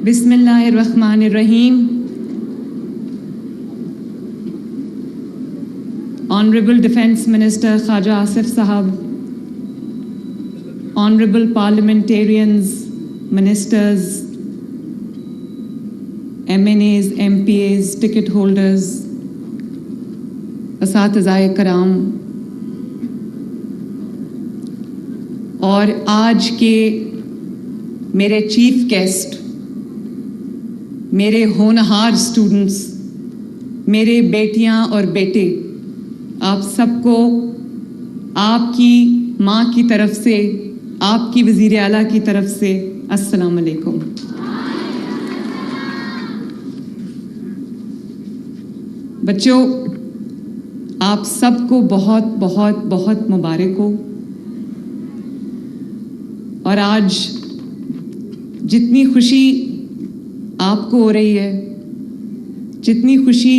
بسم اللہ الرحمن الرحیم. Honorable Defence Minister Khaja Asif Sahab, Honorable Parliamentarians, Ministers, MNAs, MPAs, ticket holders, اساتذۂ کرام اور آج کے میرے چیف گیسٹ، میرے ہونہار اسٹوڈنٹس، میرے بیٹیاں اور بیٹے، آپ سب کو آپ کی ماں کی طرف سے، آپ کی وزیر اعلیٰ کی طرف سے السلام علیکم. بچوں، آپ سب کو بہت بہت بہت مبارک ہو. اور آج جتنی خوشی آپ کو ہو رہی ہے، جتنی خوشی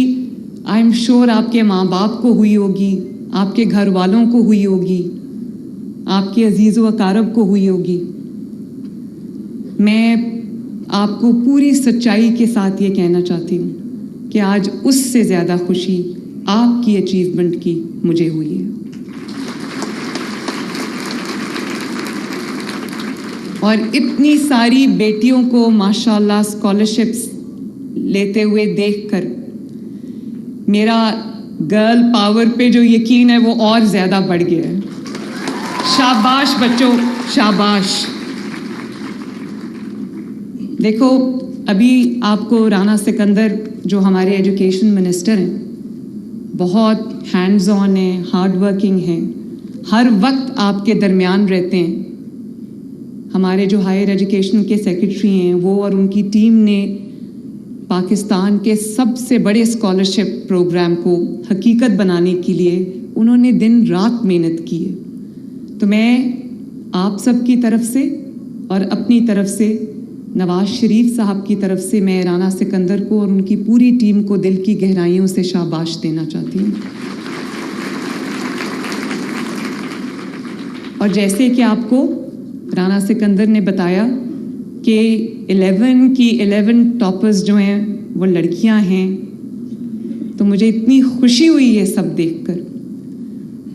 آئی ایم شیور آپ کے ماں باپ کو ہوئی ہوگی، آپ کے گھر والوں کو ہوئی ہوگی، آپ کے عزیز و اقارب کو ہوئی ہوگی، میں آپ کو پوری سچائی کے ساتھ یہ کہنا چاہتی ہوں کہ آج اس سے زیادہ خوشی آپ کی اچیومنٹ کی مجھے ہوئی ہے. اور اتنی ساری بیٹیوں کو ماشاءاللہ اسکالرشپس لیتے ہوئے دیکھ کر میرا گرل پاور پہ جو یقین ہے وہ اور زیادہ بڑھ گیا ہے. شاباش بچوں، شاباش. دیکھو، ابھی آپ کو رانا سکندر جو ہمارے ایجوکیشن منسٹر ہیں، بہت ہینڈز آن ہیں، ہارڈ ورکنگ ہیں، ہر وقت آپ کے درمیان رہتے ہیں. ہمارے جو ہائر ایجوکیشن کے سیکرٹری ہیں، وہ اور ان کی ٹیم نے پاکستان کے سب سے بڑے اسکالرشپ پروگرام کو حقیقت بنانے کے لیے انہوں نے دن رات محنت کی ہے. تو میں آپ سب کی طرف سے اور اپنی طرف سے، نواز شریف صاحب کی طرف سے، میں رانا سکندر کو اور ان کی پوری ٹیم کو دل کی گہرائیوں سے شاباش دینا چاہتی ہوں. اور جیسے کہ آپ کو رانا سکندر نے بتایا کہ 11 کی 11 ٹاپرز جو ہیں وہ لڑکیاں ہیں، تو مجھے اتنی خوشی ہوئی یہ سب دیکھ کر.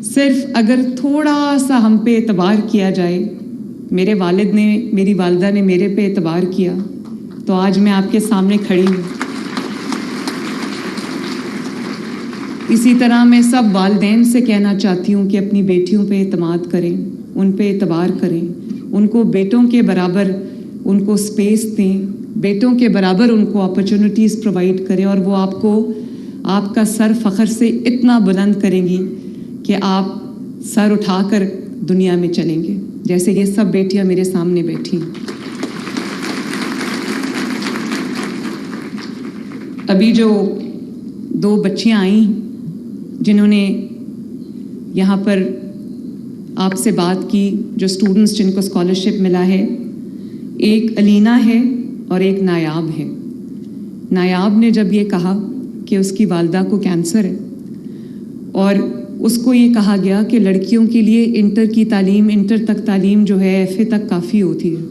صرف اگر تھوڑا سا ہم پہ اعتبار کیا جائے، میرے والد نے، میری والدہ نے میرے پہ اعتبار کیا، تو آج میں آپ کے سامنے کھڑی ہوں. اسی طرح میں سب والدین سے کہنا چاہتی ہوں کہ اپنی بیٹیوں پہ اعتماد کریں، ان پہ اعتبار کریں، ان کو بیٹوں کے برابر ان کو سپیس دیں، بیٹوں کے برابر ان کو اپرچونٹیز پرووائڈ کریں، اور وہ آپ کو آپ کا سر فخر سے اتنا بلند کریں گی کہ آپ سر اٹھا کر دنیا میں چلیں گے، جیسے یہ سب بیٹیاں میرے سامنے بیٹھی ہیں. ابھی جو 2 بچیاں آئیں جنہوں نے یہاں پر آپ سے بات کی، جو اسٹوڈنٹس جن کو اسکالرشپ ملا ہے، ایک علینا ہے اور ایک نایاب ہے. نایاب نے جب یہ کہا کہ اس کی والدہ کو کینسر ہے اور اس کو یہ کہا گیا کہ لڑکیوں کے لیے انٹر کی تعلیم، انٹر تک تعلیم جو ہے ایف اے تک کافی ہوتی ہے،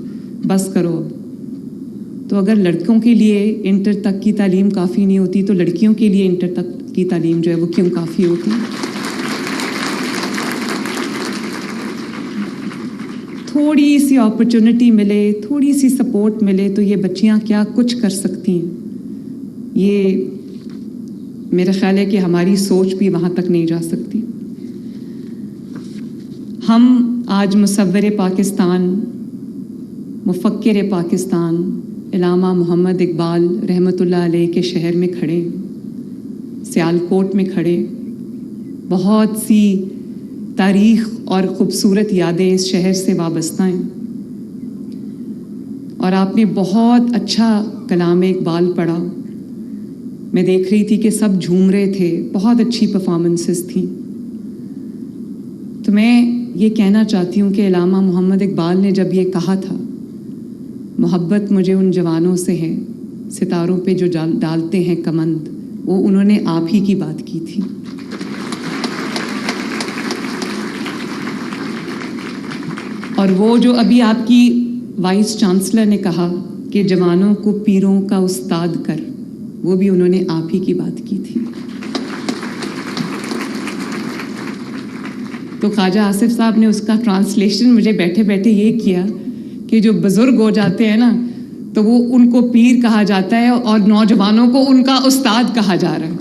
بس کرو اب. تو اگر لڑکوں کے لیے انٹر تک کی تعلیم کافی نہیں ہوتی تو لڑکیوں کے لیے انٹر تک کی تعلیم جو ہے وہ کیوں کافی ہوتی ہے؟ تھوڑی سی اپرچونٹی ملے، تھوڑی سی سپورٹ ملے تو یہ بچیاں کیا کچھ کر سکتی ہیں. یہ میرا خیال ہے کہ ہماری سوچ بھی وہاں تک نہیں جا سکتی. ہم آج مصور پاکستان، مفکر پاکستان علامہ محمد اقبال رحمۃ اللہ علیہ کے شہر میں کھڑے، سیالکوٹ میں کھڑے. بہت سی تاریخ اور خوبصورت یادیں اس شہر سے وابستہ ہیں، اور آپ نے بہت اچھا کلام اقبال پڑھا. میں دیکھ رہی تھی کہ سب جھوم رہے تھے، بہت اچھی پرفارمنسز تھیں. تو میں یہ کہنا چاہتی ہوں کہ علامہ محمد اقبال نے جب یہ کہا تھا، محبت مجھے ان جوانوں سے ہے ستاروں پہ جو ڈالتے ہیں کمند، وہ انہوں نے آپ ہی کی بات کی تھی. اور وہ جو ابھی آپ کی وائس چانسلر نے کہا کہ جوانوں کو پیروں کا استاد کر، وہ بھی انہوں نے آپ ہی کی بات کی تھی. تو خواجہ آصف صاحب نے اس کا ٹرانسلیشن مجھے بیٹھے بیٹھے یہ کیا کہ جو بزرگ ہو جاتے ہیں نا تو وہ ان کو پیر کہا جاتا ہے اور نوجوانوں کو ان کا استاد کہا جا رہا ہے.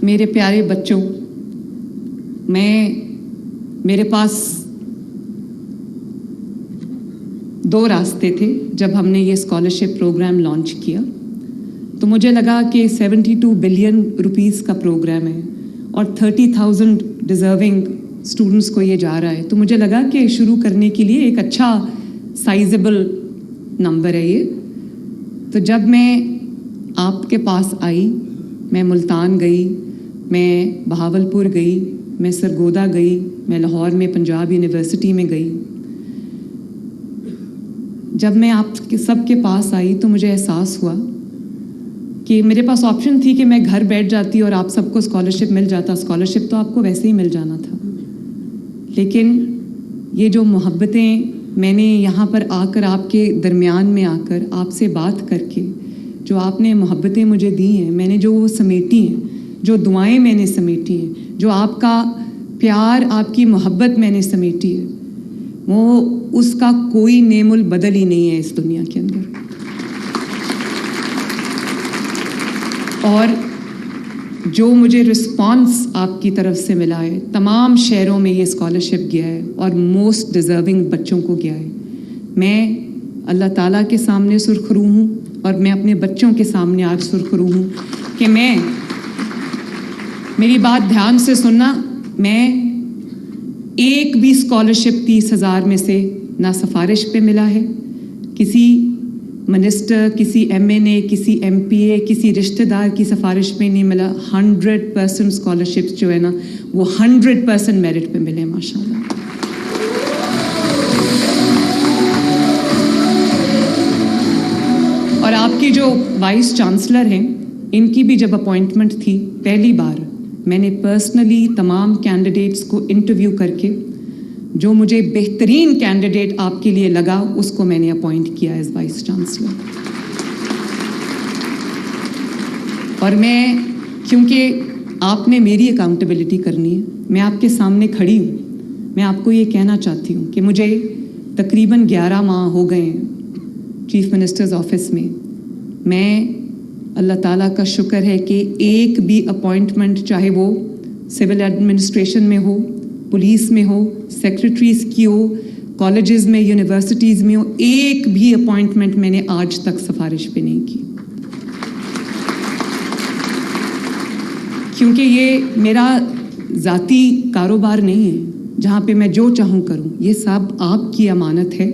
میرے پیارے بچوں، میرے پاس 2 راستے تھے جب ہم نے یہ اسکالرشپ پروگرام لانچ کیا. تو مجھے لگا کہ 72 بلین روپیز کا پروگرام ہے اور 30,000 ڈیزرونگ اسٹوڈنٹس کو یہ جا رہا ہے. تو مجھے لگا کہ شروع کرنے کے لیے ایک اچھا سائزبل نمبر ہے یہ. تو جب میں آپ کے پاس آئی، میں ملتان گئی، میں بہاولپور گئی، میں سرگودا گئی، میں لاہور میں پنجاب یونیورسٹی میں گئی. جب میں آپ کے سب کے پاس آئی تو مجھے احساس ہوا کہ میرے پاس آپشن تھی کہ میں گھر بیٹھ جاتی اور آپ سب کو اسکالرشپ مل جاتا. اسکالرشپ تو آپ کو ویسے ہی مل جانا تھا، لیکن یہ جو محبتیں میں نے یہاں پر آ کر آپ کے درمیان میں آ کر آپ سے بات کر کے جو آپ نے محبتیں مجھے دی ہیں، میں نے جو وہ سمیٹی ہیں، جو دعائیں میں نے سمیٹی ہیں، جو آپ کا پیار، آپ کی محبت میں نے سمیٹی ہے، وہ اس کا کوئی نعم البدل ہی نہیں ہے اس دنیا کے اندر. اور جو مجھے رسپانس آپ کی طرف سے ملا ہے، تمام شہروں میں یہ اسکالرشپ گیا ہے اور موسٹ ڈیزرونگ بچوں کو گیا ہے. میں اللہ تعالیٰ کے سامنے سرخرو ہوں اور میں اپنے بچوں کے سامنے آج سرخرو ہوں کہ میری بات دھیان سے سننا، میں ایک بھی اسکالرشپ 30,000 میں سے نہ سفارش پہ ملا ہے، کسی منسٹر، کسی ایم این اے، کسی ایم پی اے، کسی رشتہ دار کی سفارش پہ نہیں ملا. 100% اسکالرشپس جو ہے نا وہ 100% میرٹ پہ ملے ماشاء اللہ. اور آپ کی جو وائس چانسلر ہیں، ان کی بھی جب اپوائنٹمنٹ تھی، پہلی بار میں نے پرسنلی تمام کینڈیڈیٹس کو انٹرویو کر کے جو مجھے بہترین کینڈیڈیٹ آپ کے لیے لگا اس کو میں نے اپوائنٹ کیا ایز وائس چانسلر. اور میں، کیونکہ آپ نے میری اکاؤنٹیبلٹی کرنی ہے، میں آپ کے سامنے کھڑی ہوں، میں آپ کو یہ کہنا چاہتی ہوں کہ مجھے تقریباً 11 ماہ ہو گئے ہیں چیف منسٹرز آفس میں. میں اللہ تعالیٰ کا شکر ہے کہ ایک بھی اپوائنٹمنٹ، چاہے وہ سول ایڈمنسٹریشن میں ہو، پولیس میں ہو، سیکرٹریز کی ہو، کالجز میں، یونیورسٹیز میں ہو، ایک بھی اپوائنٹمنٹ میں نے آج تک سفارش پہ نہیں کی. کیونکہ یہ میرا ذاتی کاروبار نہیں ہے جہاں پہ میں جو چاہوں کروں. یہ سب آپ کی امانت ہے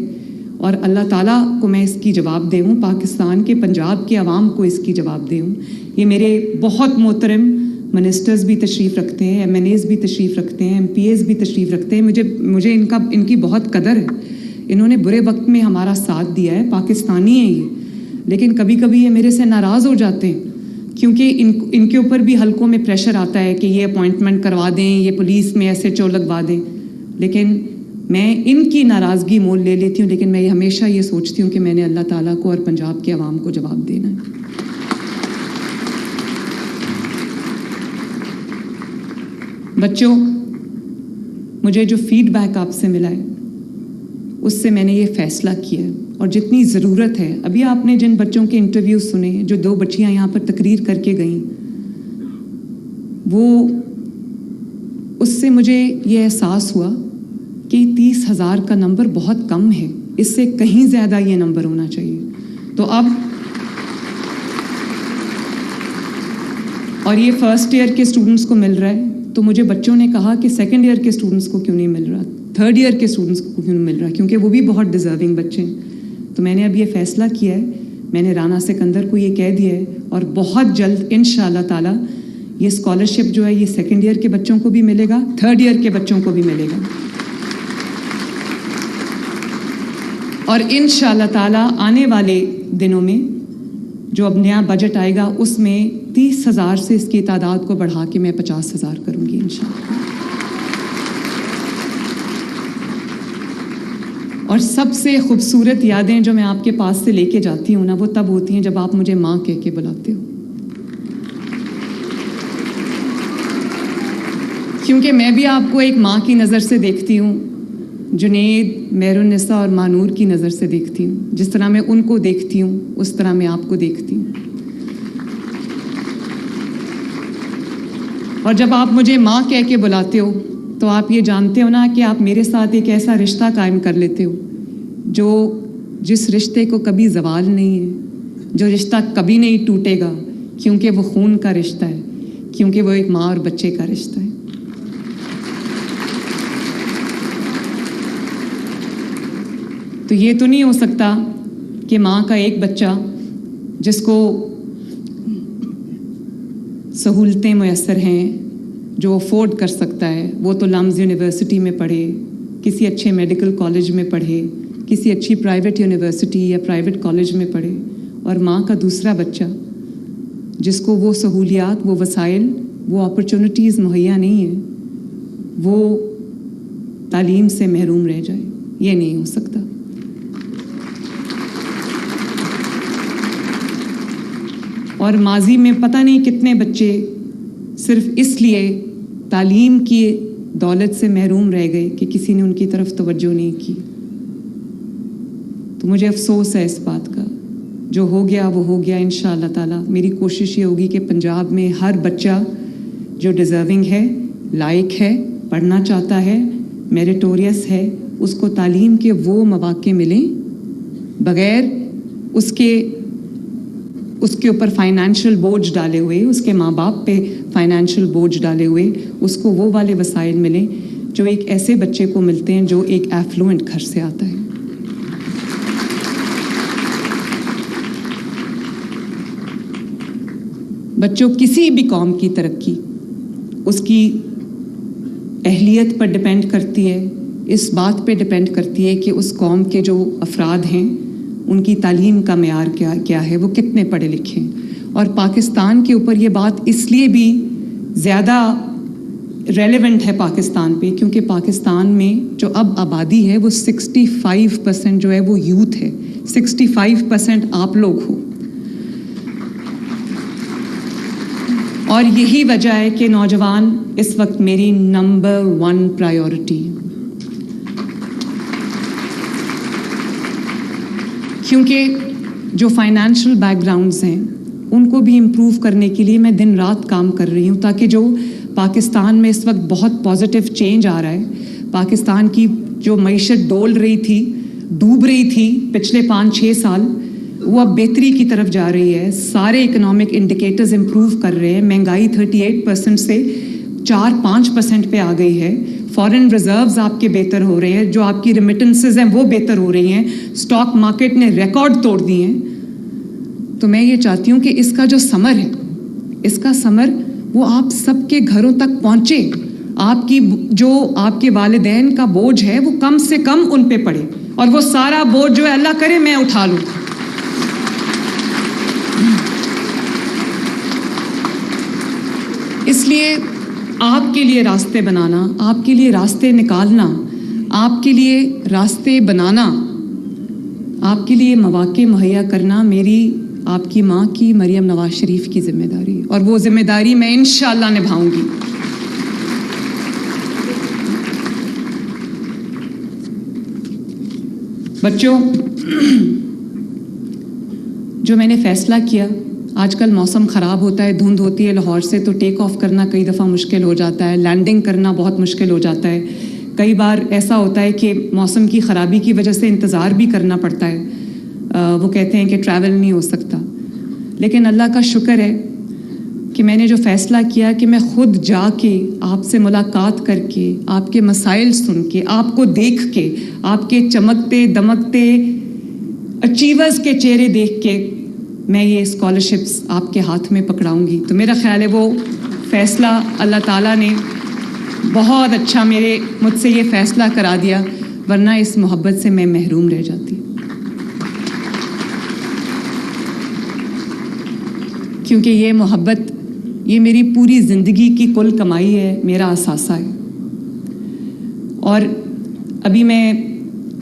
اور اللہ تعالیٰ کو میں اس کی جواب دہ ہوں، پاکستان کے، پنجاب کے عوام کو اس کی جواب دہ ہوں. یہ میرے بہت محترم منسٹرز بھی تشریف رکھتے ہیں، ایم این ایز بھی تشریف رکھتے ہیں، ایم پی ایز بھی تشریف رکھتے ہیں. مجھے ان کی بہت قدر ہے. انہوں نے برے وقت میں ہمارا ساتھ دیا ہے، پاکستانی ہیں یہ. لیکن کبھی کبھی یہ میرے سے ناراض ہو جاتے ہیں کیونکہ ان کے اوپر بھی حلقوں میں پریشر آتا ہے کہ یہ اپوائنٹمنٹ کروا دیں، یہ پولیس میں ایسے چو لگوا دیں. لیکن میں ان کی ناراضگی مول لے لیتی ہوں، لیکن میں ہمیشہ یہ سوچتی ہوں کہ میں نے اللہ تعالیٰ کو اور پنجاب کے عوام کو جواب دینا ہے. بچوں، مجھے جو فیڈ بیک آپ سے ملا ہے اس سے میں نے یہ فیصلہ کیا ہے، اور جتنی ضرورت ہے، ابھی آپ نے جن بچوں کے انٹرویو سنے، جو 2 بچیاں یہاں پر تقریر کر کے گئیں، وہ اس سے مجھے یہ احساس ہوا کہ 30,000 کا نمبر بہت کم ہے، اس سے کہیں زیادہ یہ نمبر ہونا چاہیے. تو اب اور یہ فرسٹ ایئر کے اسٹوڈنٹس کو مل رہا ہے، تو مجھے بچوں نے کہا کہ سیکنڈ ایئر کے اسٹوڈنٹس کو کیوں نہیں مل رہا، تھرڈ ایئر کے اسٹوڈنٹس کو کیوں نہیں مل رہا، کیونکہ وہ بھی بہت ڈیزرونگ بچے ہیں. تو میں نے اب یہ فیصلہ کیا ہے، میں نے رانا سکندر کو یہ کہہ دیا ہے، اور بہت جلد انشاءاللہ تعالیٰ یہ اسکالرشپ جو ہے یہ سیکنڈ ایئر کے بچوں کو بھی ملے گا، تھرڈ ایئر کے بچوں کو بھی ملے گا. اور انشاءاللہ تعالیٰ آنے والے دنوں میں جو اب نیا بجٹ آئے گا اس میں 30,000 سے اس کی تعداد کو بڑھا کے میں 50,000 کروں گی انشاءاللہ. اور سب سے خوبصورت یادیں جو میں آپ کے پاس سے لے کے جاتی ہوں نا، وہ تب ہوتی ہیں جب آپ مجھے ماں کہہ کے بلاتے ہو. کیونکہ میں بھی آپ کو ایک ماں کی نظر سے دیکھتی ہوں، جنید، مہرالنساء اور مانور کی نظر سے دیکھتی ہوں. جس طرح میں ان کو دیکھتی ہوں اس طرح میں آپ کو دیکھتی ہوں. اور جب آپ مجھے ماں کہہ کے بلاتے ہو تو آپ یہ جانتے ہو نا کہ آپ میرے ساتھ ایک ایسا رشتہ قائم کر لیتے ہو جس رشتے کو کبھی زوال نہیں ہے، جو رشتہ کبھی نہیں ٹوٹے گا، کیونکہ وہ خون کا رشتہ ہے، کیونکہ وہ ایک ماں اور بچے کا رشتہ ہے. تو یہ تو نہیں ہو سکتا کہ ماں کا ایک بچہ جس کو سہولتیں میسر ہیں، جو افورڈ کر سکتا ہے، وہ تو لمز یونیورسٹی میں پڑھے، کسی اچھے میڈیکل کالج میں پڑھے، کسی اچھی پرائیویٹ یونیورسٹی یا پرائیویٹ کالج میں پڑھے، اور ماں کا دوسرا بچہ جس کو وہ سہولیات، وہ وسائل، وہ اپرچونٹیز مہیا نہیں ہیں، وہ تعلیم سے محروم رہ جائے. یہ نہیں ہو سکتا. اور ماضی میں پتہ نہیں کتنے بچے صرف اس لیے تعلیم کی دولت سے محروم رہ گئے کہ کسی نے ان کی طرف توجہ نہیں کی. تو مجھے افسوس ہے اس بات کا. جو ہو گیا وہ ہو گیا. انشاءاللہ تعالیٰ میری کوشش یہ ہوگی کہ پنجاب میں ہر بچہ جو ڈیزرونگ ہے، لائق ہے، پڑھنا چاہتا ہے، میریٹوریس ہے، اس کو تعلیم کے وہ مواقع ملیں بغیر اس کے اوپر فائنینشیل بوجھ ڈالے ہوئے، اس کے ماں باپ پہ فائنینشیل بوجھ ڈالے ہوئے. اس کو وہ والے وسائل ملیں جو ایک ایسے بچے کو ملتے ہیں جو ایک ایفلوئنٹ گھر سے آتا ہے. بچوں، کسی بھی قوم کی ترقی اس کی اہلیت پر ڈپینڈ کرتی ہے، اس بات پہ ڈپینڈ کرتی ہے کہ اس قوم کے جو افراد ہیں ان کی تعلیم کا معیار کیا ہے، وہ کتنے پڑھے لکھے ہیں. اور پاکستان کے اوپر یہ بات اس لیے بھی زیادہ ریلیونٹ ہے پاکستان پہ کیونکہ پاکستان میں جو اب آبادی ہے وہ 65% جو ہے وہ یوتھ ہے. 65% آپ لوگ ہو. اور یہی وجہ ہے کہ نوجوان اس وقت میری نمبر 1 پرائیورٹی. کیونکہ جو فائنینشیل بیک گراؤنڈز ہیں ان کو بھی امپروو کرنے کے لیے میں دن رات کام کر رہی ہوں تاکہ جو پاکستان میں اس وقت بہت پازیٹیو چینج آ رہا ہے. پاکستان کی جو معیشت ڈول رہی تھی، ڈوب رہی تھی پچھلے 5-6 سال، وہ اب بہتری کی طرف جا رہی ہے. سارے اکنامک انڈیکیٹرز امپروو کر رہے ہیں. مہنگائی 38% سے 4-5% پہ آ گئی ہے. فارن ریزروز آپ کے بہتر ہو رہے ہیں. جو آپ کی ریمیٹنسز ہیں وہ بہتر ہو رہی ہیں. اسٹاک مارکیٹ نے ریکارڈ توڑ دیے ہیں. تو میں یہ چاہتی ہوں کہ اس کا جو ثمر ہے، اس کا ثمر وہ آپ سب کے گھروں تک پہنچے. آپ کے والدین کا بوجھ ہے وہ کم سے کم ان پہ پڑے، اور وہ سارا بوجھ جو ہے اللہ کرے میں اٹھا لوں. اس لیے آپ کے لیے راستے بنانا، آپ کے لیے راستے نکالنا، آپ کے لیے راستے بنانا، آپ کے لیے مواقع مہیا کرنا میری، آپ کی ماں کی، مریم نواز شریف کی ذمہ داری ہے. اور وہ ذمہ داری میں انشاءاللہ نبھاؤں گی. بچوں، جو میں نے فیصلہ کیا، آج کل موسم خراب ہوتا ہے، دھند ہوتی ہے لاہور سے، تو ٹیک آف کرنا کئی دفعہ مشکل ہو جاتا ہے، لینڈنگ کرنا بہت مشکل ہو جاتا ہے. کئی بار ایسا ہوتا ہے کہ موسم کی خرابی کی وجہ سے انتظار بھی کرنا پڑتا ہے. وہ کہتے ہیں کہ ٹریول نہیں ہو سکتا. لیکن اللہ کا شکر ہے کہ میں نے جو فیصلہ کیا کہ میں خود جا کے آپ سے ملاقات کر کے، آپ کے مسائل سن کے، آپ کو دیکھ کے، آپ کے چمکتے دمکتے اچیورز کے چہرے دیکھ کے میں یہ اسکالرشپس آپ کے ہاتھ میں پکڑاؤں گی. تو میرا خیال ہے وہ فیصلہ اللہ تعالیٰ نے بہت اچھا مجھ سے یہ فیصلہ کرا دیا، ورنہ اس محبت سے میں محروم رہ جاتی. کیونکہ یہ محبت، یہ میری پوری زندگی کی کل کمائی ہے، میرا اثاثہ ہے. اور ابھی میں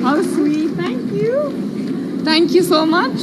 How sweet, thank you so much.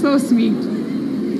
so sweet.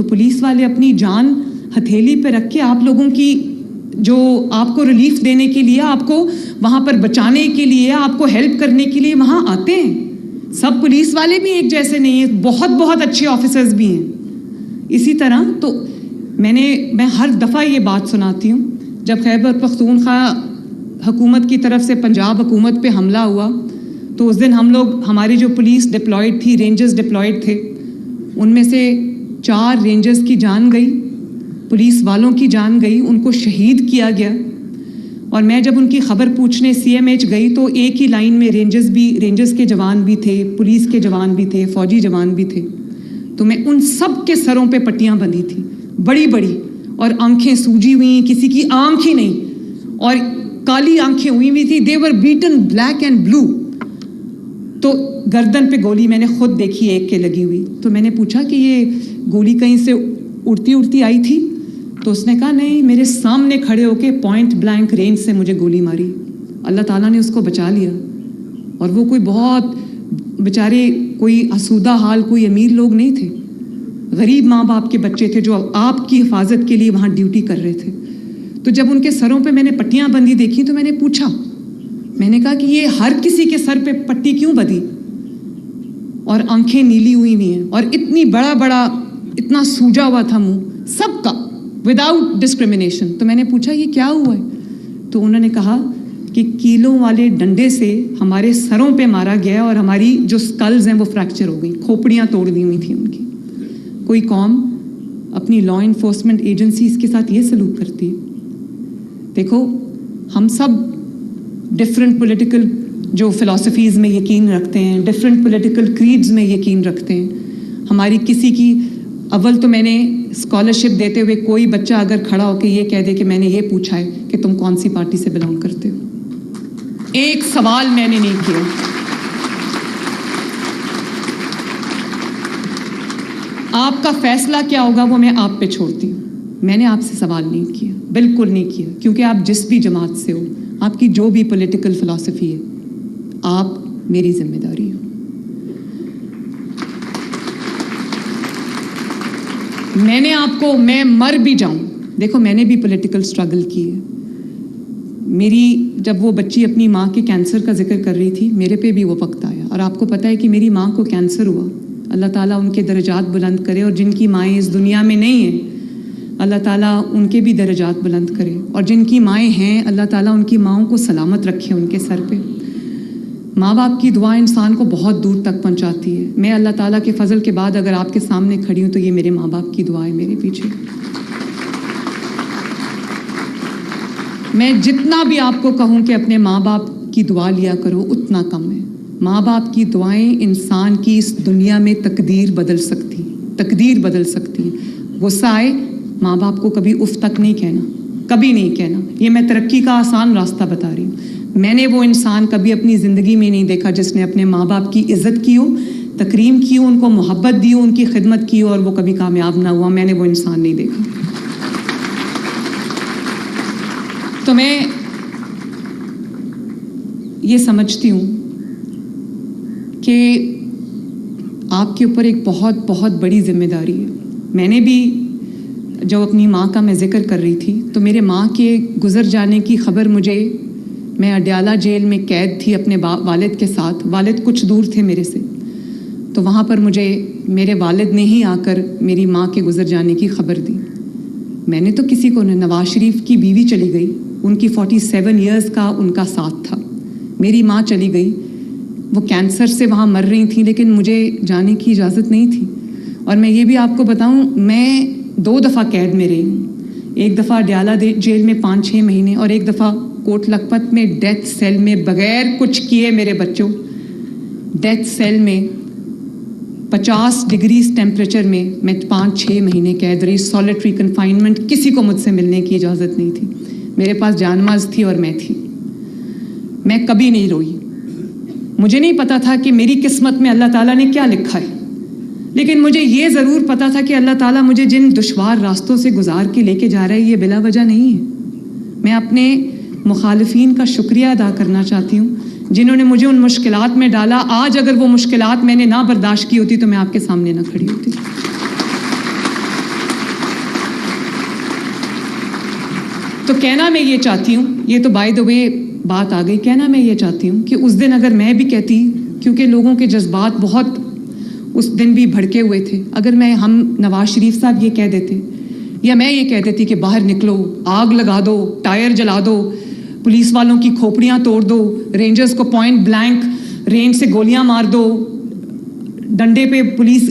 تو پولیس والے اپنی جان ہتھیلی پہ رکھ کے آپ لوگوں کی جو آپ کو ریلیف دینے کے لیے, آپ کو وہاں پر بچانے کے لیے, آپ کو ہیلپ کرنے کے لیے وہاں آتے ہیں. سب پولیس والے بھی ایک جیسے نہیں ہیں, بہت بہت اچھے آفیسرز بھی ہیں. اسی طرح تو میں ہر دفعہ یہ بات سناتی ہوں, جب خیبر پختونخوا حکومت کی طرف سے پنجاب حکومت پہ حملہ ہوا تو اس دن ہم لوگ, ہماری جو پولیس ڈپلائڈ تھی, رینجرز ڈپلائڈ تھے, ان میں سے 4 رینجرز کی جان گئی, پولیس والوں کی جان گئی, ان کو شہید کیا گیا. اور میں جب ان کی خبر پوچھنے CMH گئی تو ایک ہی لائن میں رینجرز کے جوان بھی تھے, پولیس کے جوان بھی تھے, فوجی جوان بھی تھے. تو میں ان سب کے سروں پہ پٹیاں بندھی تھیں, بڑی بڑی, اور آنکھیں سوجی ہوئی, کسی کی آنکھ ہی نہیں, اور کالی آنکھیں ہوئی ہوئی تھی. دے ور بیٹن بلیک اینڈ بلو. تو گردن پہ گولی میں نے خود دیکھی ایک کے لگی ہوئی. تو میں نے پوچھا کہ یہ گولی کہیں سے اڑتی آئی تھی؟ تو اس نے کہا نہیں, میرے سامنے کھڑے ہو کے پوائنٹ بلینک رینج سے مجھے گولی ماری. اللہ تعالیٰ نے اس کو بچا لیا. اور وہ کوئی بہت بیچارے کوئی آسودہ حال, کوئی امیر لوگ نہیں تھے, غریب ماں باپ کے بچے تھے جو آپ کی حفاظت کے لیے وہاں ڈیوٹی کر رہے تھے. تو جب ان کے سروں پہ میں نے پٹیاں بندھی دیکھی تو میں نے پوچھا, میں نے کہا کہ یہ ہر کسی کے سر پہ پٹی کیوں بندھی, اور آنکھیں نیلی ہوئی ہوئی ہیں, اور بڑا اتنا سوجا ہوا تھا منہ سب کا, وداؤٹ ڈسکریمنیشن. تو میں نے پوچھا یہ کیا ہوا ہے؟ تو انہوں نے کہا کہ کیلوں والے ڈنڈے سے ہمارے سروں پہ مارا گیا اور ہماری جو سکلز ہیں وہ فریکچر ہو گئیں, کھوپڑیاں توڑ دی ہوئی تھیں ان کی. کوئی قوم اپنی لا انفورسمنٹ ایجنسیز کے ساتھ یہ سلوک کرتی ہے؟ دیکھو, ہم سب ڈفرینٹ پولیٹیکل جو فلاسفیز میں یقین رکھتے ہیں, ڈفرینٹ پولیٹیکل کریڈز میں یقین رکھتے ہیں. ہماری کسی کی, اول تو میں نے اسکالرشپ دیتے ہوئے کوئی بچہ اگر کھڑا ہو کے یہ کہہ دے کہ میں نے یہ پوچھا ہے کہ تم کون سی پارٹی سے بلانگ کرتے ہو, ایک سوال میں نے نہیں کیا. آپ کا فیصلہ کیا ہوگا وہ میں آپ پہ چھوڑتی ہوں. میں نے آپ سے سوال نہیں کیا, بالکل نہیں کیا, کیونکہ آپ جس بھی جماعت سے ہو, آپ کی جو بھی پولیٹیکل فلاسفی ہے, آپ میری ذمہ داری ہو. میں نے آپ کو, میں مر بھی جاؤں, دیکھو میں نے بھی پولیٹیکل اسٹرگل کی ہے. میری جب وہ بچی اپنی ماں کے کینسر کا ذکر کر رہی تھی, میرے پہ بھی وہ وقت آیا, اور آپ کو پتہ ہے کہ میری ماں کو کینسر ہوا. اللہ تعالیٰ ان کے درجات بلند کرے, اور جن کی مائیں اس دنیا میں نہیں ہیں اللہ تعالیٰ ان کے بھی درجات بلند کرے, اور جن کی مائیں ہیں اللہ تعالیٰ ان کی ماؤں کو سلامت رکھے ان کے سر پہ. ماں باپ کی دعا انسان کو بہت دور تک پہنچاتی ہے. میں اللہ تعالیٰ کے فضل کے بعد اگر آپ کے سامنے کھڑی ہوں تو یہ میرے ماں باپ کی دعا ہے میرے پیچھے. میں جتنا بھی آپ کو کہوں کہ اپنے ماں باپ کی دعا لیا کرو اتنا کم ہے. ماں باپ کی دعائیں انسان کی اس دنیا میں تقدیر بدل سکتی ہیں. غصہ آئے, ماں باپ کو کبھی اف تک نہیں کہنا, کبھی نہیں کہنا. یہ میں ترقی کا آسان راستہ بتا رہی ہوں. میں نے وہ انسان کبھی اپنی زندگی میں نہیں دیکھا جس نے اپنے ماں باپ کی عزت کی ہو, تکریم کی ہو, ان کو محبت دی ہو, ان کی خدمت کی ہو اور وہ کبھی کامیاب نہ ہوا. میں نے وہ انسان نہیں دیکھا. تو میں یہ سمجھتی ہوں کہ آپ کے اوپر ایک بہت بہت بڑی ذمہ داری ہے. میں نے بھی جب اپنی ماں کا میں ذکر کر رہی تھی تو میرے ماں کے گزر جانے کی خبر میں اڈیالہ جیل میں قید تھی اپنے والد کے ساتھ. والد کچھ دور تھے میرے سے, تو وہاں پر مجھے میرے والد نے ہی آ کر میری ماں کے گزر جانے کی خبر دی. میں نے تو کسی کو نہیں. نواز شریف کی بیوی چلی گئی, ان کی 47 ایئرز کا ان کا ساتھ تھا. میری ماں چلی گئی, وہ کینسر سے وہاں مر رہی تھیں, لیکن مجھے جانے کی اجازت نہیں تھی. اور میں یہ بھی آپ کو بتاؤں, میں 2 دفعہ قید میں رہی ہوں. ایک دفعہ اڈیالہ جیل میں 5-6 مہینے, اور ایک دفعہ کوٹ لکھپت میں ڈیتھ سیل میں بغیر کچھ کیے میرے بچوں, ڈیتھ سیل میں 50 ڈگری ٹیمپریچر میں 5-6 مہینے قید رہی. سولیٹری کنفائنمنٹ, کسی کو مجھ سے ملنے کی اجازت نہیں تھی. میرے پاس جانماز تھی اور میں تھی. میں کبھی نہیں روئی. مجھے نہیں پتا تھا کہ میری قسمت میں اللہ تعالیٰ نے کیا لکھا ہے, لیکن مجھے یہ ضرور پتا تھا کہ اللہ تعالیٰ مجھے جن دشوار راستوں سے گزار کے لے کے جا رہا ہے یہ بلا وجہ نہیں ہے. میں اپنے مخالفین کا شکریہ ادا کرنا چاہتی ہوں جنہوں نے مجھے ان مشکلات میں ڈالا. آج اگر وہ مشکلات میں نے نہ برداشت کی ہوتی تو میں آپ کے سامنے نہ کھڑی ہوتی. تو کہنا میں یہ چاہتی ہوں, یہ تو بائی دا وے بات آ گئی, کہنا میں یہ چاہتی ہوں کہ اس دن اگر میں بھی کہتی, کیونکہ لوگوں کے جذبات بہت اس دن بھی بھڑکے ہوئے تھے, اگر ہم نواز شریف صاحب یہ کہہ دیتے یا میں یہ کہہ دیتی کہ باہر نکلو, آگ لگا دو, ٹائر جلا دو, پولیس والوں کی کھوپڑیاں توڑ دو, رینجرز کو پوائنٹ بلینک رینج سے گولیاں مار دو, ڈنڈے پہ پولیس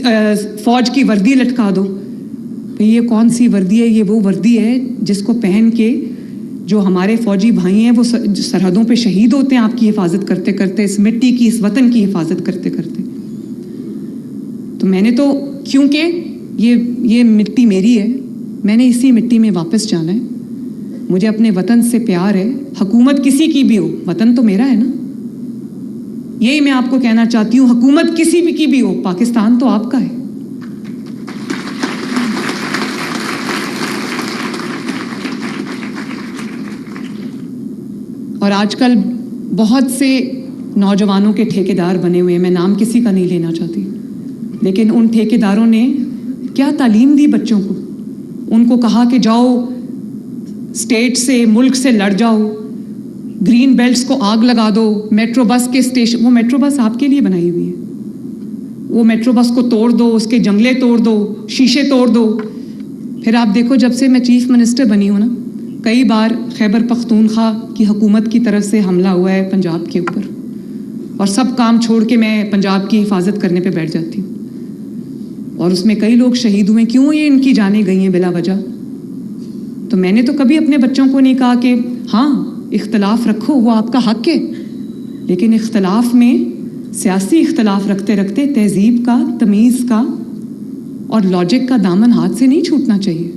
فوج کی وردی لٹکا دو, یہ کون سی وردی ہے؟ یہ وہ وردی ہے جس کو پہن کے جو ہمارے فوجی بھائی ہیں وہ سرحدوں پہ شہید ہوتے ہیں آپ کی حفاظت کرتے کرتے, اس مٹی کی, اس وطن کی حفاظت کرتے کرتے. تو میں نے تو, کیونکہ یہ مٹی میری ہے, میں نے اسی مٹی میں واپس جانا ہے. مجھے اپنے وطن سے پیار ہے, حکومت کسی کی بھی ہو, وطن تو میرا ہے نا. یہی میں آپ کو کہنا چاہتی ہوں, حکومت کسی بھی کی بھی ہو, پاکستان تو آپ کا ہے. اور آج کل بہت سے نوجوانوں کے ٹھیکیدار بنے ہوئے ہیں, میں نام کسی کا نہیں لینا چاہتی, لیکن ان ٹھیکیداروں نے کیا تعلیم دی بچوں کو. ان کو کہا کہ جاؤ اسٹیٹ سے, ملک سے لڑ جاؤ, گرین بیلٹس کو آگ لگا دو, میٹرو بس کے اسٹیشن, وہ میٹرو بس آپ کے لیے بنائی ہوئی ہے, وہ میٹرو بس کو توڑ دو, اس کے جنگلے توڑ دو, شیشے توڑ دو. پھر آپ دیکھو, جب سے میں چیف منسٹر بنی ہوں نا, کئی بار خیبر پختونخوا کی حکومت کی طرف سے حملہ ہوا ہے پنجاب کے اوپر, اور سب کام چھوڑ کے میں پنجاب کی حفاظت کرنے پہ بیٹھ جاتی ہوں. اور اس میں کئی لوگ شہید ہوئے, کیوں یہ ان کی جانیں گئی ہیں بلا وجہ. تو میں نے تو کبھی اپنے بچوں کو نہیں کہا کہ ہاں اختلاف رکھو, وہ آپ کا حق ہے, لیکن اختلاف میں, سیاسی اختلاف رکھتے رکھتے تہذیب کا, تمیز کا اور لاجک کا دامن ہاتھ سے نہیں چھوٹنا چاہیے.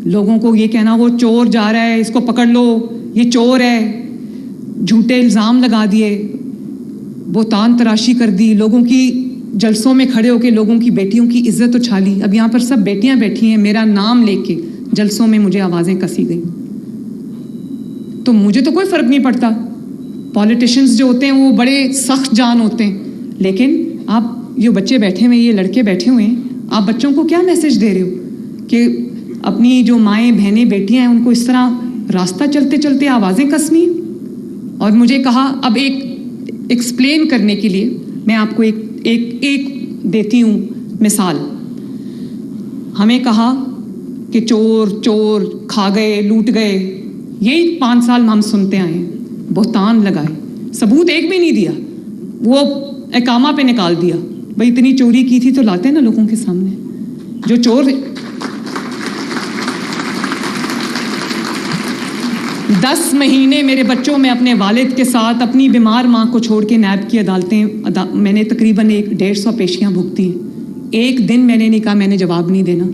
لوگوں کو یہ کہنا وہ چور جا رہا ہے, اس کو پکڑ لو, یہ چور ہے, جھوٹے الزام لگا دیے, بہتان تراشی کر دی, لوگوں کی جلسوں میں کھڑے ہو کے لوگوں کی بیٹیوں کی عزت اچھالی. اب یہاں پر سب بیٹیاں بیٹھی ہیں, میرا نام لے کے جلسوں میں مجھے آوازیں کسی گئیں. تو مجھے تو کوئی فرق نہیں پڑتا, پولیٹیشینز جو ہوتے ہیں وہ بڑے سخت جان ہوتے ہیں, لیکن آپ جو بچے بیٹھے ہوئے ہیں, یہ لڑکے بیٹھے ہوئے ہیں, آپ بچوں کو کیا میسج دے رہے ہو کہ اپنی جو مائیں بہنیں بیٹیاں ہیں ان کو اس طرح راستہ چلتے چلتے آوازیں کسنی. اور مجھے کہا, اب ایکسپلین کرنے کے لیے میں آپ کو ایک دیتی ہوں مثال. ہمیں کہا کہ چور چور, کھا گئے, لوٹ گئے, یہی 5 سال ہم سنتے آئے ہیں. بہتان لگائے, ثبوت ایک بھی نہیں دیا, وہ اقامہ پہ نکال دیا. بھائی اتنی چوری کی تھی تو لاتے نا لوگوں کے سامنے. جو چور 10 مہینے میرے بچوں میں اپنے والد کے ساتھ اپنی بیمار ماں کو چھوڑ کے نیب کی عدالتیں, میں نے تقریباً 150 پیشیاں بھگتی ہیں. ایک دن میں نے نہیں کہا میں نے جواب نہیں دینا.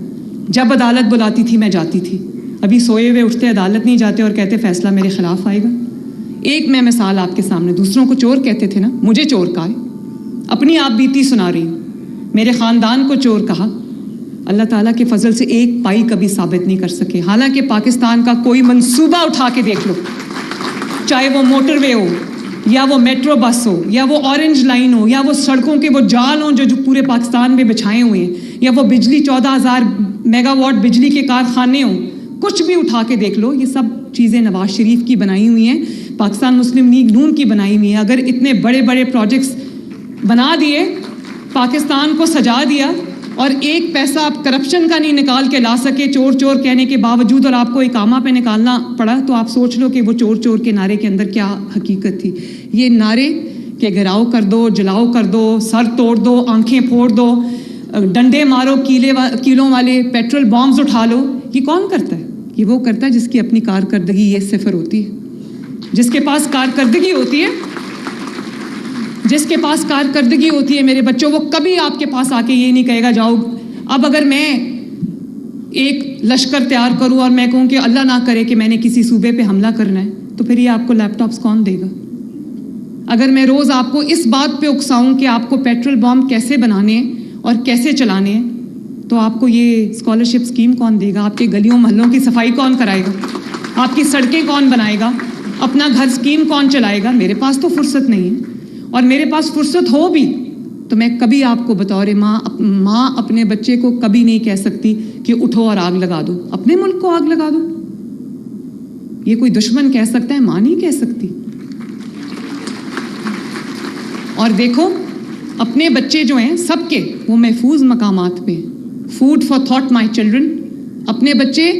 جب عدالت بلاتی تھی میں جاتی تھی. ابھی سوئے ہوئے اٹھتے عدالت نہیں جاتے اور کہتے فیصلہ میرے خلاف آئے گا. ایک میں مثال آپ کے سامنے, دوسروں کو چور کہتے تھے نا, مجھے چور کہا ہے. اپنی آپ بیتی سنا رہی ہوں. میرے خاندان کو چور کہا. اللہ تعالیٰ کے فضل سے ایک پائی کبھی ثابت نہیں کر سکے. حالانکہ پاکستان کا کوئی منصوبہ اٹھا کے دیکھ لو, چاہے وہ موٹر وے ہو یا وہ میٹرو بس ہو یا وہ اورنج لائن ہو یا وہ سڑکوں کے وہ جال ہوں جو پورے پاکستان میں بچھائے ہوئے ہیں, یا وہ بجلی 14,000 میگا واٹ بجلی کے کارخانے ہوں, کچھ بھی اٹھا کے دیکھ لو, یہ سب چیزیں نواز شریف کی بنائی ہوئی ہیں, پاکستان مسلم لیگ نون کی بنائی ہوئی ہیں. اگر اتنے بڑے بڑے پروجیکٹس بنا دیے, پاکستان کو سجا دیا, اور ایک پیسہ آپ کرپشن کا نہیں نکال کے لا سکے چور چور کہنے کے باوجود, اور آپ کو اقامہ پہ نکالنا پڑا, تو آپ سوچ لو کہ وہ چور چور کے نعرے کے اندر کیا حقیقت تھی. یہ نعرے کہ گھراؤ کر دو, جلاؤ کر دو, سر توڑ دو, آنکھیں پھوڑ دو, ڈنڈے مارو, کیلوں والے پیٹرول بامز اٹھا لو, یہ کون کرتا ہے؟ یہ وہ کرتا ہے جس کی اپنی کارکردگی یہ صفر ہوتی ہے, جس کے پاس کارکردگی ہوتی ہے, جس کے پاس کارکردگی ہوتی ہے میرے بچوں, وہ کبھی آپ کے پاس آ کے یہ نہیں کہے گا جاؤ. اب اگر میں ایک لشکر تیار کروں اور میں کہوں کہ اللہ نہ کرے کہ میں نے کسی صوبے پہ حملہ کرنا ہے, تو پھر یہ آپ کو لیپ ٹاپس کون دے گا؟ اگر میں روز آپ کو اس بات پہ اکساؤں کہ آپ کو پیٹرول بام کیسے بنانے ہیں اور کیسے چلانے ہیں, تو آپ کو یہ اسکالرشپ اسکیم کون دے گا؟ آپ کے گلیوں محلوں کی صفائی کون کرائے گا؟ آپ کی سڑکیں کون بنائے گا؟ اپنا گھر اسکیم کون چلائے گا؟ میرے پاس تو فرصت نہیں ہے, اور میرے پاس فرصت ہو بھی تو میں کبھی آپ کو بطور ماں اپنے بچے کو کبھی نہیں کہہ سکتی کہ اٹھو اور آگ لگا دو. اپنے ملک کو آگ لگا دو. یہ کوئی دشمن کہہ سکتا ہے, ماں نہیں کہہ سکتی. اور دیکھو اپنے بچے جو ہیں سب کے وہ محفوظ مقامات پہ, food for thought my children. اپنے بچے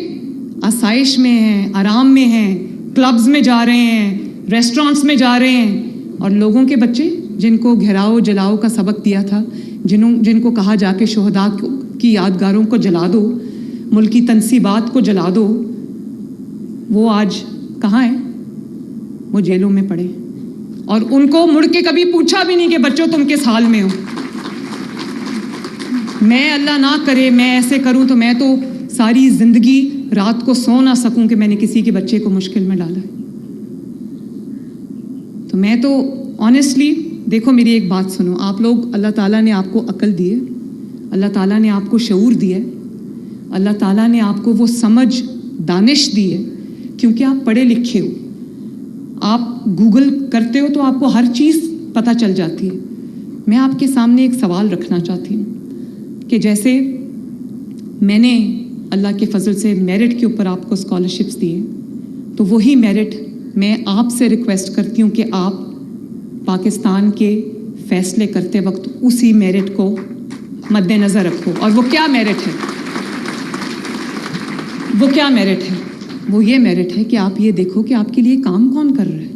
آسائش میں ہیں, آرام میں ہیں, کلبز میں جا رہے ہیں, ریسٹورانٹس میں جا رہے ہیں. اور لوگوں کے بچے جن کو گھیراؤ جلاؤ کا سبق دیا تھا, جن کو کہا جا کے شہداء کی یادگاروں کو جلا دو, ملکی تنصیبات کو جلا دو, وہ آج کہاں ہیں؟ وہ جیلوں میں پڑے. اور ان کو مڑ کے کبھی پوچھا بھی نہیں کہ بچوں تم کس حال میں ہو. میں اللہ نہ کرے میں ایسے کروں تو میں تو ساری زندگی رات کو سو نہ سکوں کہ میں نے کسی کے بچے کو مشکل میں ڈالا ہے. تو میں تو آنیسٹلی دیکھو میری ایک بات سنو, آپ لوگ, اللہ تعالیٰ نے آپ کو عقل دی ہے, اللہ تعالیٰ نے آپ کو شعور دیا ہے, اللہ تعالیٰ نے آپ کو وہ سمجھ دانش دی ہے کیونکہ آپ پڑھے لکھے ہو. آپ گوگل کرتے ہو تو آپ کو ہر چیز پتہ چل جاتی ہے. میں آپ کے سامنے ایک سوال رکھنا چاہتی ہوں کہ جیسے میں نے اللہ کے فضل سے میرٹ کے اوپر آپ کو اسکالرشپس دیے, تو وہی میرٹ میں آپ سے ریکویسٹ کرتی ہوں کہ آپ پاکستان کے فیصلے کرتے وقت اسی میرٹ کو مد نظر رکھو. اور وہ کیا میرٹ ہے؟ وہ کیا میرٹ ہے؟ وہ یہ میرٹ ہے کہ آپ یہ دیکھو کہ آپ کے لیے کام کون کر رہا ہے,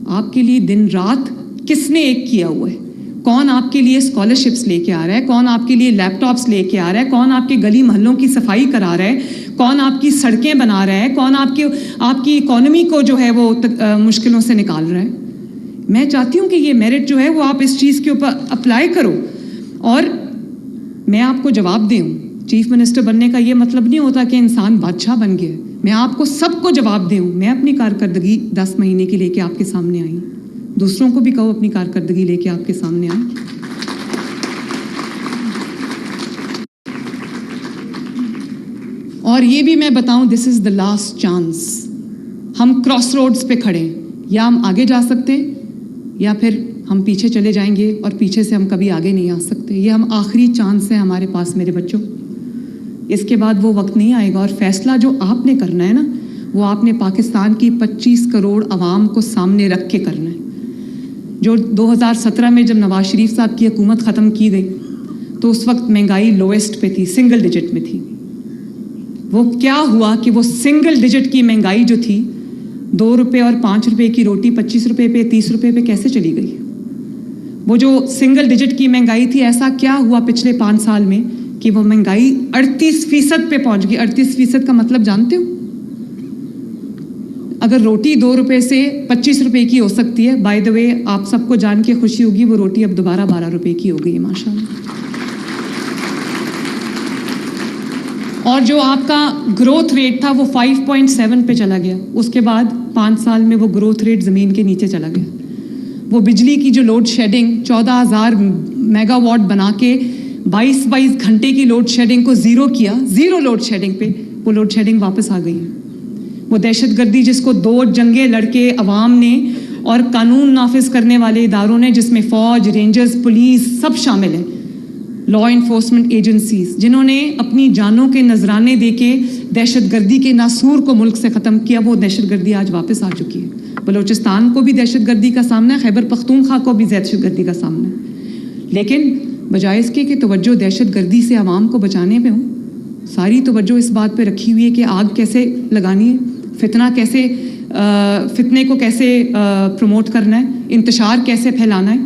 آپ کے لیے دن رات کس نے ایک کیا ہوا ہے, کون آپ کے لیے اسکالرشپس لے کے آ رہا ہے, کون آپ کے لیے لیپ ٹاپس لے کے آ رہا ہے, کون آپ کے گلی محلوں کی صفائی کرا رہا ہے, کون آپ کی سڑکیں بنا رہا ہے, کون آپ کی اکانومی کو جو ہے وہ مشکلوں سے نکال رہا ہے. میں چاہتی ہوں کہ یہ میرٹ جو ہے وہ آپ اس چیز کے اوپر اپلائی کرو. اور میں آپ کو جواب دوں, چیف منسٹر بننے کا یہ مطلب نہیں ہوتا کہ انسان بادشاہ بن گیا. میں آپ کو سب کو جواب دوں. میں اپنی کارکردگی 10 مہینے کی لے کے آپ کے سامنے آئی, دوسروں کو بھی کہو اپنی کارکردگی لے کے آپ کے سامنے آئیں. اور یہ بھی میں بتاؤں, دس از دا لاسٹ چانس. ہم کراس روڈز پہ کھڑے ہیں, یا ہم آگے جا سکتے ہیں یا پھر ہم پیچھے چلے جائیں گے, اور پیچھے سے ہم کبھی آگے نہیں آ سکتے. یہ ہم آخری چانس ہے ہمارے پاس میرے بچوں. اس کے بعد وہ وقت نہیں آئے گا. اور فیصلہ جو آپ نے کرنا ہے نا, وہ آپ نے پاکستان کی 25 کروڑ عوام کو سامنے رکھ کے کرنا ہے. جو 2017 میں جب نواز شریف صاحب کی حکومت ختم کی گئی تو اس وقت مہنگائی لویسٹ پہ تھی, سنگل ڈیجٹ میں تھی. وہ کیا ہوا کہ وہ سنگل ڈیجٹ کی مہنگائی جو تھی, 2 روپے اور 5 روپے کی روٹی 25 روپے پہ 30 روپے پہ کیسے چلی گئی؟ وہ جو سنگل ڈیجٹ کی مہنگائی تھی, ایسا کیا ہوا پچھلے 5 سال میں کہ وہ مہنگائی 38% پہ پہنچ گئی. 38% کا مطلب جانتے ہو؟ اگر روٹی 2 روپے سے 25 روپے کی ہو سکتی ہے, بائی دا وے آپ سب کو جان کے خوشی ہوگی وہ روٹی اب دوبارہ 12 روپے کی ہو گئی ہے ماشاء اللہ. اور جو آپ کا گروتھ ریٹ تھا وہ 5.7 پہ چلا گیا. اس کے بعد 5 سال میں وہ گروتھ ریٹ زمین کے نیچے چلا گیا. وہ بجلی کی جو لوڈ شیڈنگ 14,000 میگا واٹ بنا کے 22 گھنٹے کی لوڈ شیڈنگ کو زیرو کیا, زیرو لوڈ شیڈنگ پہ, وہ لوڈ شیڈنگ واپس آ گئی ہے. وہ دہشت گردی جس کو 2 جنگیں لڑ کے عوام نے اور قانون نافذ کرنے والے اداروں نے, جس میں فوج, رینجرز, پولیس سب شامل ہیں, لا انفورسمنٹ ایجنسیز, جنہوں نے اپنی جانوں کے نذرانے دے کے دہشت گردی کے ناسور کو ملک سے ختم کیا, وہ دہشت گردی آج واپس آ چکی ہے. بلوچستان کو بھی دہشت گردی کا سامنا ہے, خیبر پختونخوا کو بھی دہشت گردی کا سامنا ہے. لیکن بجائے اس کے کہ توجہ دہشت گردی سے عوام کو بچانے پہ ہوں, ساری توجہ اس بات پہ رکھی ہوئی ہے کہ آگ کیسے لگانی ہے, فتنے کو کیسے پروموٹ کرنا ہے, انتشار کیسے پھیلانا ہے.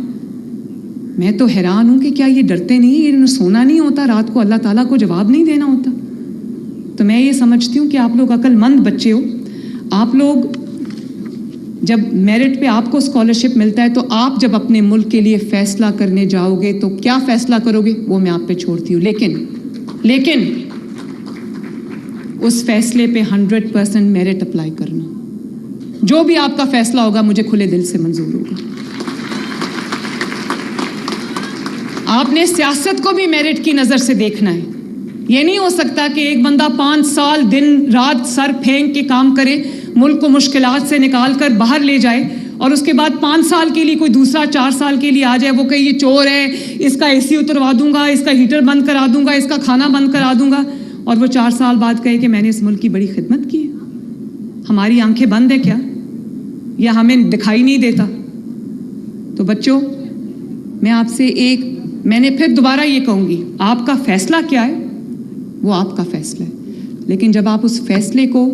میں تو حیران ہوں کہ کیا یہ ڈرتے نہیں, یہ سونا نہیں ہوتا رات کو, اللہ تعالیٰ کو جواب نہیں دینا ہوتا. تو میں یہ سمجھتی ہوں کہ آپ لوگ عقل مند بچے ہو. آپ لوگ جب میرٹ پہ آپ کو اسکالرشپ ملتا ہے تو آپ جب اپنے ملک کے لیے فیصلہ کرنے جاؤ گے تو کیا فیصلہ کرو گے وہ میں آپ پہ چھوڑتی ہوں. لیکن اس فیصلے پہ 100% میرٹ اپلائی کرنا. جو بھی آپ کا فیصلہ ہوگا مجھے کھلے دل سے منظور ہوگا. آپ نے سیاست کو بھی میرٹ کی نظر سے دیکھنا ہے. یہ نہیں ہو سکتا کہ ایک بندہ 5 سال دن رات سر پھینک کے کام کرے, ملک کو مشکلات سے نکال کر باہر لے جائے, اور اس کے بعد 5 سال کے لیے کوئی دوسرا 4 سال کے لیے آ جائے, وہ کہے یہ چور ہے, اس کا اے سی اتروا دوں گا, اس کا ہیٹر بند کرا دوں گا, اس کا کھانا بند کرا دوں گا, اور وہ 4 سال بعد کہے کہ میں نے اس ملک کی بڑی خدمت کی ہے. ہماری آنکھیں بند ہیں کیا, یا ہمیں دکھائی نہیں دیتا؟ تو بچوں, میں آپ سے میں نے پھر دوبارہ یہ کہوں گی, آپ کا فیصلہ کیا ہے وہ آپ کا فیصلہ ہے, لیکن جب آپ اس فیصلے کو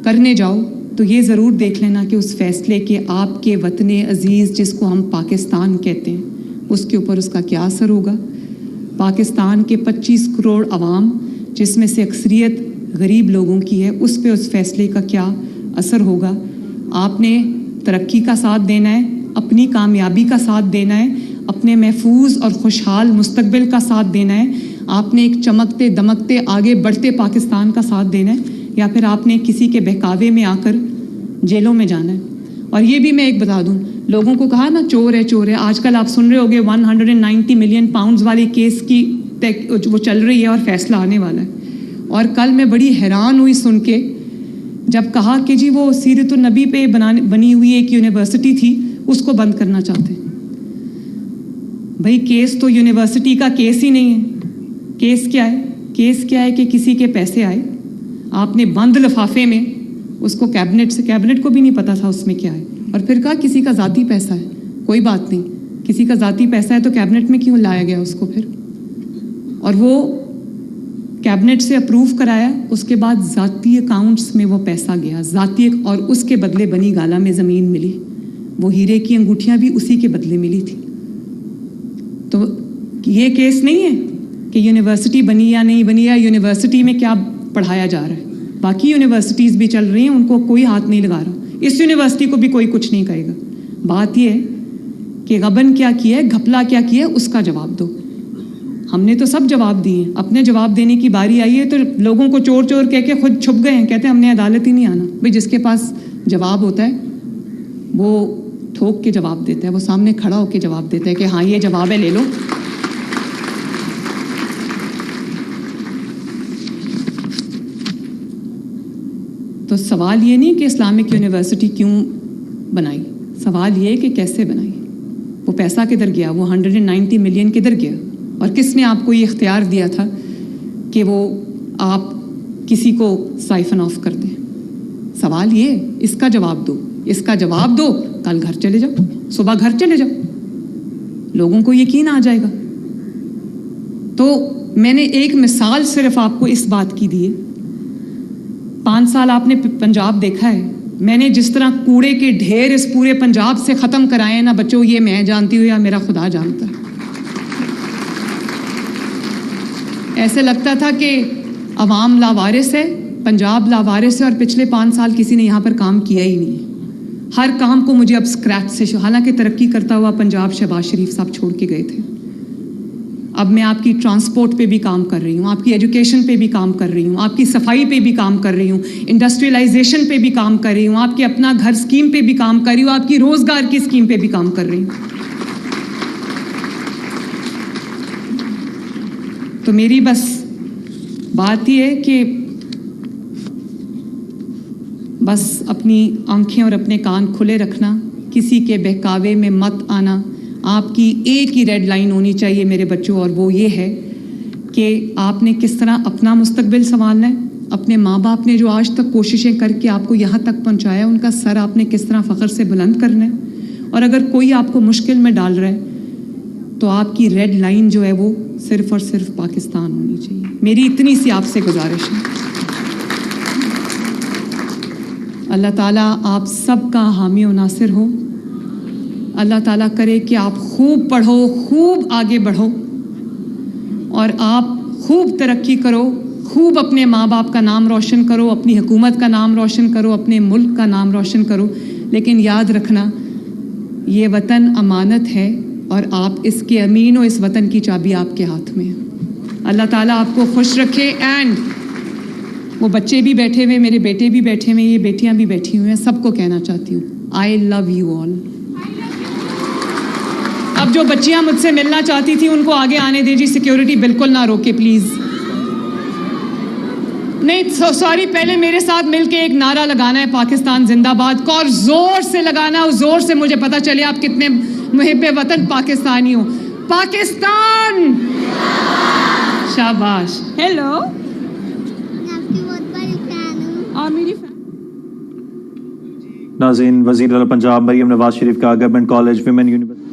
کرنے جاؤ تو یہ ضرور دیکھ لینا کہ اس فیصلے کے آپ کے وطن عزیز جس کو ہم پاکستان کہتے ہیں اس کے اوپر اس کا کیا اثر ہوگا. پاکستان کے 25 کروڑ عوام جس میں سے اکثریت غریب لوگوں کی ہے, اس پہ اس فیصلے کا کیا اثر ہوگا. آپ نے ترقی کا ساتھ دینا ہے, اپنی کامیابی کا ساتھ دینا ہے, اپنے محفوظ اور خوشحال مستقبل کا ساتھ دینا ہے, آپ نے ایک چمکتے دمکتے آگے بڑھتے پاکستان کا ساتھ دینا ہے, یا پھر آپ نے کسی کے بہکاوے میں آ کر جیلوں میں جانا ہے. اور یہ بھی میں ایک بتا دوں, لوگوں کو کہا نا چور ہے چور ہے, آج کل آپ سن رہے ہوگے 190 ملین پاؤنڈز والے کیس کی وہ چل رہی ہے اور فیصلہ آنے والا ہے. اور کل میں بڑی حیران ہوئی سن کے جب کہا کہ جی وہ سیرت النبی پہ بنی ہوئی ایک یونیورسٹی تھی اس کو بند کرنا چاہتے ہیں. بھئی کیس تو یونیورسٹی کا کیس ہی نہیں ہے. کیس کیا ہے؟ کیس کیا ہے کہ کسی کے پیسے آئے, آپ نے بند لفافے میں اس کو کیبنٹ کو بھی نہیں پتا تھا اس میں کیا ہے, اور پھر کہا کسی کا ذاتی پیسہ ہے. کوئی بات نہیں, کسی کا ذاتی پیسہ ہے تو کیبنٹ میں کیوں لایا گیا اس کو پھر؟ اور وہ کیبنٹ سے اپروو کرایا, اس کے بعد ذاتی اکاؤنٹس میں وہ پیسہ گیا ذاتی, اور اس کے بدلے بنی گالا میں زمین ملی. وہ ہیرے کی انگوٹھیاں بھی اسی کے بدلے ملی تھی. تو یہ کیس نہیں ہے کہ یونیورسٹی بنی یا نہیں بنی, یا یونیورسٹی میں کیا پڑھایا جا رہا ہے. باقی یونیورسٹیز بھی چل رہی ہیں, ان کو کوئی ہاتھ نہیں لگا رہا. اس یونیورسٹی کو بھی کوئی کچھ نہیں کہے گا. بات یہ ہے کہ غبن کیا کیا ہے, گھپلا کیا کیا ہے, اس کا جواب دو. ہم نے تو سب جواب دیے ہیں, اپنے جواب دینے کی باری آئی ہے تو لوگوں کو چور چور کہہ کے خود چھپ گئے ہیں, کہتے ہیں ہم نے عدالت ہی نہیں آنا. بھئی جس کے پاس جواب ہوتا ہے وہ ٹھوک کے جواب دیتا ہے, وہ سامنے کھڑا ہو کے جواب دیتا ہے کہ ہاں یہ جواب ہے, لے لو. تو سوال یہ نہیں کہ اسلامک یونیورسٹی کیوں بنائی, سوال یہ کہ کیسے بنائی, وہ پیسہ کدھر گیا, وہ 190 ملین کدھر گیا, اور کس نے آپ کو یہ اختیار دیا تھا کہ وہ آپ کسی کو سائفن آف کر دیں. سوال یہ, اس کا جواب دو, اس کا جواب دو, کل گھر چلے جاؤ, صبح گھر چلے جاؤ, لوگوں کو یقین آ جائے گا. تو میں نے ایک مثال صرف آپ کو اس بات کی دی ہے. 5 سال آپ نے پنجاب دیکھا ہے, میں نے جس طرح کوڑے کے ڈھیر اس پورے پنجاب سے ختم کرائے ہیں نا بچوں, یہ میں جانتی ہوں یا میرا خدا جانتا ہے. ایسے لگتا تھا کہ عوام لاوارث ہے, پنجاب لاوارث ہے, اور پچھلے 5 سال کسی نے یہاں پر کام کیا ہی نہیں. ہر کام کو مجھے اب اسکریچ سے, حالانکہ ترقی کرتا ہوا پنجاب شہباز شریف صاحب چھوڑ کے گئے تھے. اب میں آپ کی ٹرانسپورٹ پہ بھی کام کر رہی ہوں, آپ کی ایجوکیشن پہ بھی کام کر رہی ہوں, آپ کی صفائی پہ بھی کام کر رہی ہوں, انڈسٹریلائزیشن پہ بھی کام کر رہی ہوں, آپ کے اپنا گھر اسکیم پہ بھی کام کر رہی ہوں, آپ کی روزگار کی اسکیم پہ بھی کام کر رہی ہوں. تو میری بس بات یہ ہے کہ بس اپنی آنکھیں اور اپنے کان کھلے رکھنا, کسی کے بہکاوے میں مت آنا. آپ کی ایک ہی ریڈ لائن ہونی چاہیے میرے بچوں, اور وہ یہ ہے کہ آپ نے کس طرح اپنا مستقبل سنبھالنا ہے. اپنے ماں باپ نے جو آج تک کوششیں کر کے آپ کو یہاں تک پہنچایا, ان کا سر آپ نے کس طرح فخر سے بلند کرنا ہے. اور اگر کوئی آپ کو مشکل میں ڈال رہا ہے تو آپ کی ریڈ لائن جو ہے وہ صرف اور صرف پاکستان ہونی چاہیے. میری اتنی سی آپ سے گزارش ہے. اللہ تعالیٰ آپ سب کا حامی و ناصر ہو. اللہ تعالیٰ کرے کہ آپ خوب پڑھو, خوب آگے بڑھو, اور آپ خوب ترقی کرو, خوب اپنے ماں باپ کا نام روشن کرو, اپنی حکومت کا نام روشن کرو, اپنے ملک کا نام روشن کرو. لیکن یاد رکھنا یہ وطن امانت ہے, اور آپ اس کے امین ہو. اس وطن کی چابی آپ کے ہاتھ میں ہے. اللہ تعالیٰ آپ کو خوش رکھے. اینڈ وہ بچے بھی بیٹھے ہوئے, میرے بیٹے بھی بیٹھے ہوئے, یہ بیٹیاں بھی بیٹھی ہوئی ہیں, سب کو کہنا چاہتی ہوں آئی لو یو آل. اب جو بچیاں مجھ سے ملنا چاہتی تھیں ان کو آگے آنے دیں جی, سیکیورٹی بالکل نہ روکے پلیز. نہیں سوری, پہلے میرے ساتھ مل کے ایک نعرہ لگانا ہے, پاکستان زندہ باد کا, اور زور سے لگانا, اور زور سے مجھے پتا چلے آپ کتنے محب وطن پاکستانی ہو. پاکستان شاباش. ہیلو, آپ کی بہت بڑی فین ہوں. اور میری ناظرین، وزیر اعلیٰ پنجاب مریم نواز شریف کا government college women university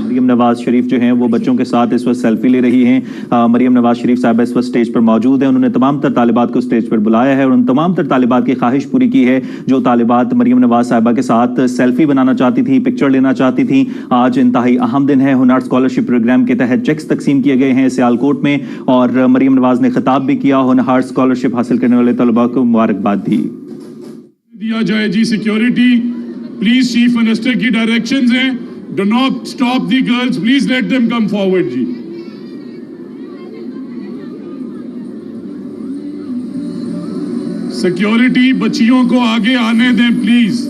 Maryam Nawaz Sharif جو ہیں وہ بچوں کے ساتھ اس وقت سیلفی لے رہی ہیں۔ مریم نواز شریف صاحبہ اس وقت سٹیج پر موجود ہیں۔ انہوں نے تمام تر طالبات کو سٹیج پر بلایا ہے اور ان تمام تر طالبات کی خواہش پوری کی ہے جو طالبات مریم نواز صاحبہ کے ساتھ سیلفی بنانا چاہتی تھیں، پکچر لینا چاہتی تھیں۔ آج انتہائی اہم دن ہے۔ ہنر اسکالرشپ پروگرام کے تحت چیکس تقسیم کیے گئے ہیں سیالکوٹ میں، اور مریم نواز نے خطاب بھی کیا۔ ہنر اسکالرشپ حاصل کرنے والے طلباء کو مبارکباد دی۔ دیا جائے جی سیکیورٹی پلیز چیف منسٹر کی ڈائریکشنز ہیں، do not stop the girls, please let them come forward جی۔ سیکیورٹی بچیوں کو آگے آنے دیں please.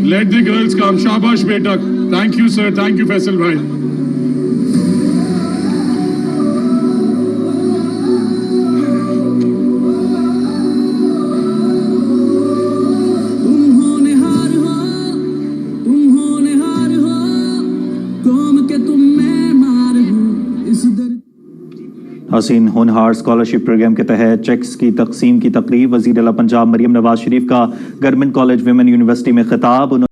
Let the girls come, شاباش بیٹا، thank you sir, thank you Faisal بھائی۔ حسین ہونہار اسکالرشپ پروگرام کے تحت چیکس کی تقسیم کی تقریب، وزیر اعلیٰ پنجاب مریم نواز شریف کا گورنمنٹ کالج ویمن یونیورسٹی میں خطاب۔